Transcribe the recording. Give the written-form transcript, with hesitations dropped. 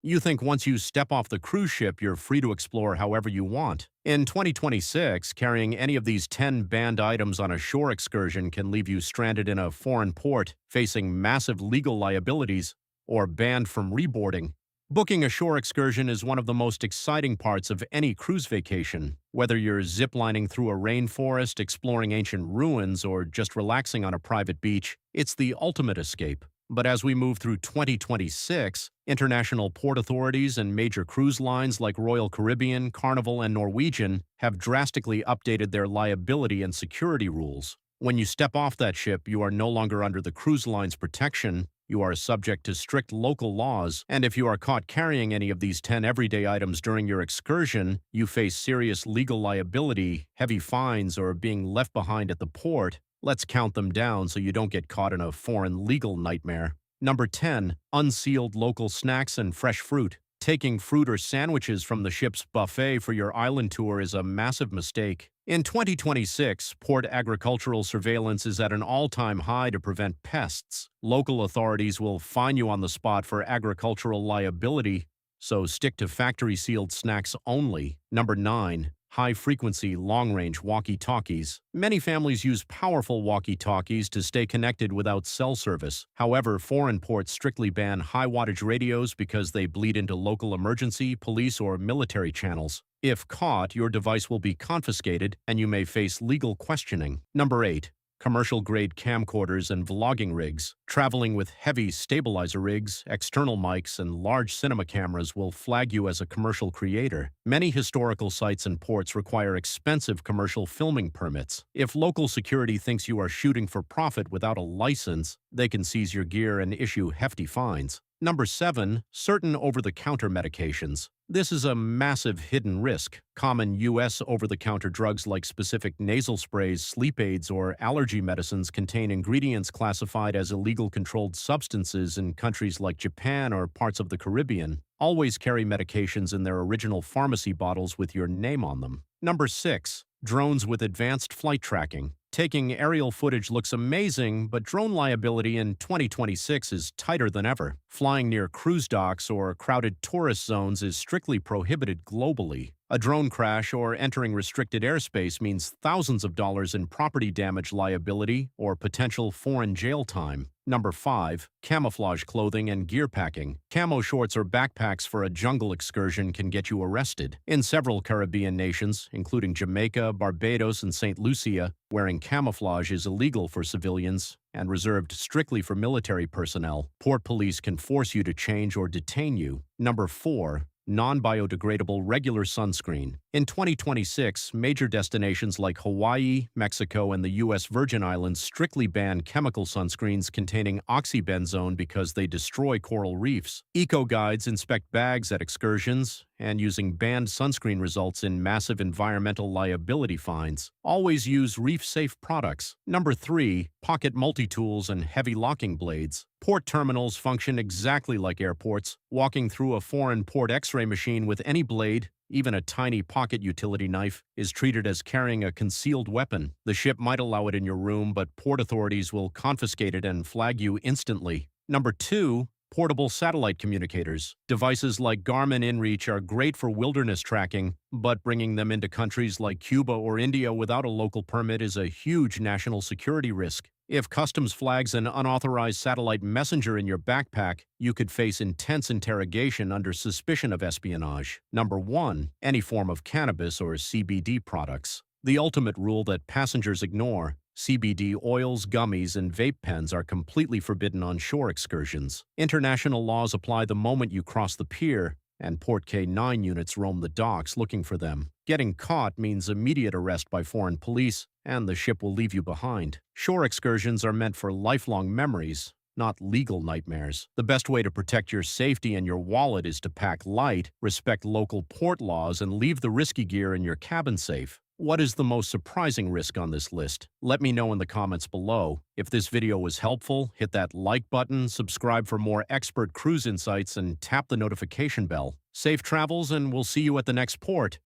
You think once you step off the cruise ship, you're free to explore however you want. In 2026, carrying any of these 10 banned items on a shore excursion can leave you stranded in a foreign port, facing massive legal liabilities, or banned from reboarding. Booking a shore excursion is one of the most exciting parts of any cruise vacation. Whether you're ziplining through a rainforest, exploring ancient ruins, or just relaxing on a private beach, it's the ultimate escape. But as we move through 2026, international port authorities and major cruise lines like Royal Caribbean, Carnival, and Norwegian have drastically updated their liability and security rules. When you step off that ship, you are no longer under the cruise line's protection. You are subject to strict local laws, and if you are caught carrying any of these 10 everyday items during your excursion, you face serious legal liability, heavy fines, or being left behind at the port. Let's count them down so you don't get caught in a foreign legal nightmare. Number 10. Unsealed local snacks and fresh fruit. Taking fruit or sandwiches from the ship's buffet for your island tour is a massive mistake. In 2026, port agricultural surveillance is at an all-time high to prevent pests. Local authorities will fine you on the spot for agricultural liability, so stick to factory-sealed snacks only. Number 9. High-frequency, long-range walkie-talkies. Many families use powerful walkie-talkies to stay connected without cell service. However, foreign ports strictly ban high-wattage radios because they bleed into local emergency, police, or military channels. If caught, your device will be confiscated, and you may face legal questioning. Number 8. Commercial-grade camcorders and vlogging rigs. Traveling with heavy stabilizer rigs, external mics, and large cinema cameras will flag you as a commercial creator. Many historical sites and ports require expensive commercial filming permits. If local security thinks you are shooting for profit without a license, they can seize your gear and issue hefty fines. Number 7. Certain over-the-counter medications. This is a massive hidden risk. Common U.S. over-the-counter drugs like specific nasal sprays, sleep aids, or allergy medicines contain ingredients classified as illegal controlled substances in countries like Japan or parts of the Caribbean. Always carry medications in their original pharmacy bottles with your name on them. Number 6. Drones with advanced flight tracking. Taking aerial footage looks amazing, but drone liability in 2026 is tighter than ever. Flying near cruise docks or crowded tourist zones is strictly prohibited globally. A drone crash or entering restricted airspace means thousands of dollars in property damage liability or potential foreign jail time. Number 5. Camouflage clothing and gear packing. Camo shorts or backpacks for a jungle excursion can get you arrested. In several Caribbean nations, including Jamaica, Barbados, and St. Lucia, wearing camouflage is illegal for civilians and reserved strictly for military personnel. Port police can force you to change or detain you. Number 4. Non-biodegradable regular sunscreen. In 2026, major destinations like Hawaii, Mexico, and the U.S. Virgin Islands strictly ban chemical sunscreens containing oxybenzone because they destroy coral reefs. Eco-guides inspect bags at excursions, and using banned sunscreen results in massive environmental liability fines. Always use reef-safe products. Number 3. Pocket multi-tools and heavy locking blades. Port terminals function exactly like airports. Walking through a foreign port X-ray machine with any blade, even a tiny pocket utility knife, is treated as carrying a concealed weapon. The ship might allow it in your room, but port authorities will confiscate it and flag you instantly. Number 2. Portable satellite communicators. Devices like Garmin InReach are great for wilderness tracking, but bringing them into countries like Cuba or India without a local permit is a huge national security risk. If customs flags an unauthorized satellite messenger in your backpack, you could face intense interrogation under suspicion of espionage. Number 1. Any form of cannabis or CBD products. The ultimate rule that passengers ignore. CBD oils, gummies, and vape pens are completely forbidden on shore excursions. International laws apply the moment you cross the pier, and Port K9 units roam the docks looking for them. Getting caught means immediate arrest by foreign police, and the ship will leave you behind. Shore excursions are meant for lifelong memories, not legal nightmares. The best way to protect your safety and your wallet is to pack light, respect local port laws, and leave the risky gear in your cabin safe. What is the most surprising risk on this list? Let me know in the comments below. If this video was helpful, hit that like button, subscribe for more expert cruise insights, and tap the notification bell. Safe travels, and we'll see you at the next port.